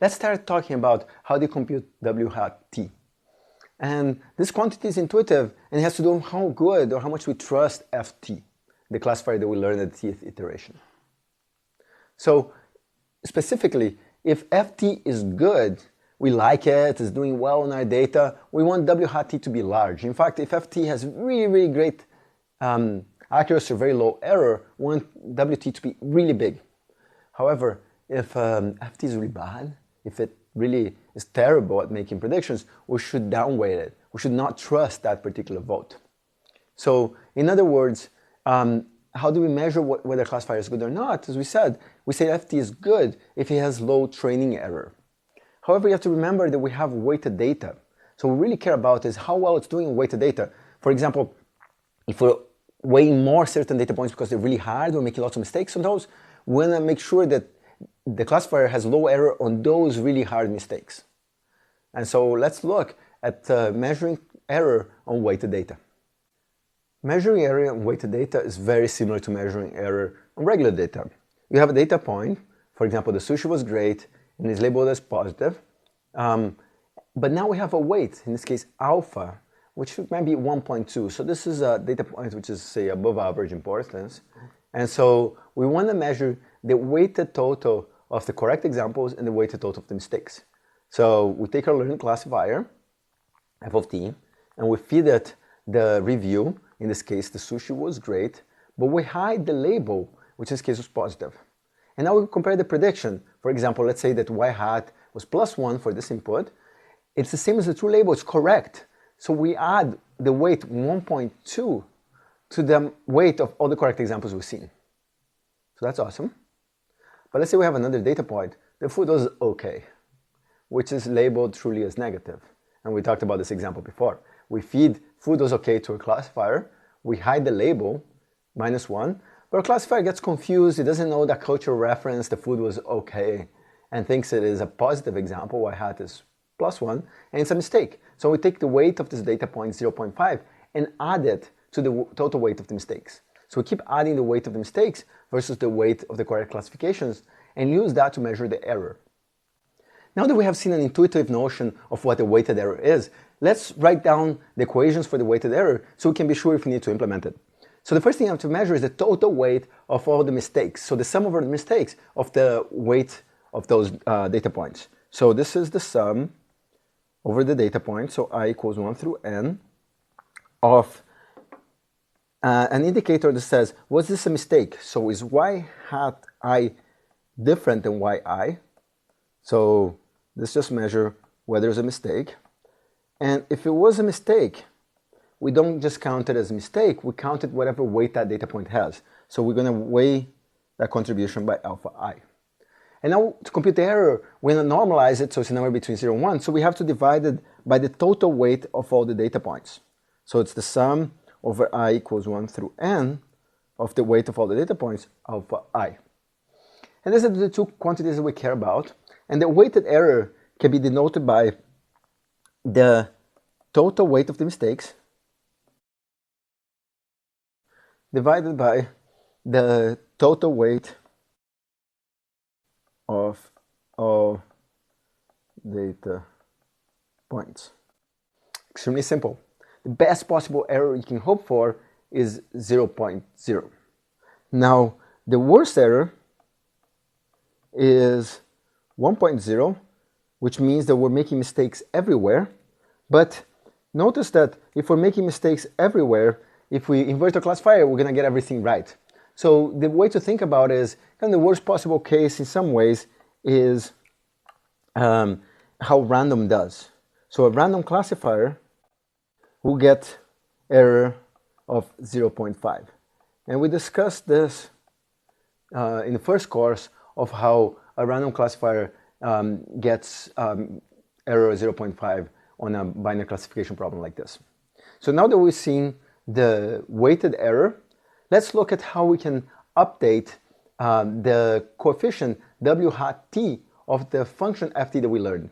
let's start talking about how they compute W hat t. And this quantity is intuitive and it has to do with how good or how much we trust ft, the classifier that we learned at the 10th iteration. So specifically, if ft is good, we like it, it's doing well in our data, we want W hat t to be large. In fact, if ft has really, really great accuracy or very low error, we want Wt to be really big. However, if ft is really bad, if it really is terrible at making predictions, we should downweight it. We should not trust that particular vote. So, in other words, how do we measure whether a classifier is good or not? As we say ft is good if it has low training error. However, you have to remember that we have weighted data. So what we really care about is how well it's doing in weighted data. For example, if we're weighing more certain data points because they're really hard, we're making lots of mistakes on those, we want to make sure that the classifier has low error on those really hard mistakes. And so let's look at measuring error on weighted data. Measuring error on weighted data is very similar to measuring error on regular data. You have a data point, for example, the sushi was great and is labeled as positive, but now we have a weight, in this case alpha, which might be 1.2. So this is a data point which is, say, above average importance. And so we want to measure the weighted total of the correct examples and the weighted total of the mistakes. So we take our learning classifier, f of t, and we feed it the review. In this case, the sushi was great, but we hide the label, which in this case was positive. And now we compare the prediction. For example, let's say that y hat was +1 for this input. It's the same as the true label, it's correct. So we add the weight 1.2 to the weight of all the correct examples we've seen. So that's awesome. But let's say we have another data point. The food was okay, which is labeled truly as negative. And we talked about this example before. We feed food was okay to a classifier. We hide the label, -1. But our classifier gets confused. It doesn't know that cultural reference, the food was okay, and thinks it is a positive example. Y hat is +1, and it's a mistake. So we take the weight of this data point, 0.5, and add it to the total weight of the mistakes. So we keep adding the weight of the mistakes versus the weight of the correct classifications and use that to measure the error. Now that we have seen an intuitive notion of what the weighted error is, let's write down the equations for the weighted error so we can be sure if we need to implement it. So the first thing I have to measure is the total weight of all the mistakes. So the sum over the mistakes of the weight of those data points. So this is the sum over the data points, so I equals 1 through n, of an indicator that says, was this a mistake? So is y hat I different than yi? So let's just measure whether there's a mistake. And if it was a mistake, we don't just count it as a mistake, we count it whatever weight that data point has. So we're going to weigh that contribution by alpha I. And now to compute the error, we're going to normalize it so it's a number between 0 and 1. So we have to divide it by the total weight of all the data points. So it's the sum over I equals 1 through n of the weight of all the data points, alpha I. And these are the two quantities that we care about. And the weighted error can be denoted by the total weight of the mistakes divided by the total weight of all data points. Extremely simple. The best possible error you can hope for is 0.0. Now, the worst error is 1.0, which means that we're making mistakes everywhere. But notice that if we're making mistakes everywhere, if we invert our classifier, we're going to get everything right. So the way to think about it is kind of the worst possible case in some ways is how random does. So a random classifier will get error of 0.5. And we discussed this in the first course of how a random classifier gets error of 0.5 on a binary classification problem like this. So now that we've seen the weighted error, let's look at how we can update the coefficient W hat t of the function ft that we learned.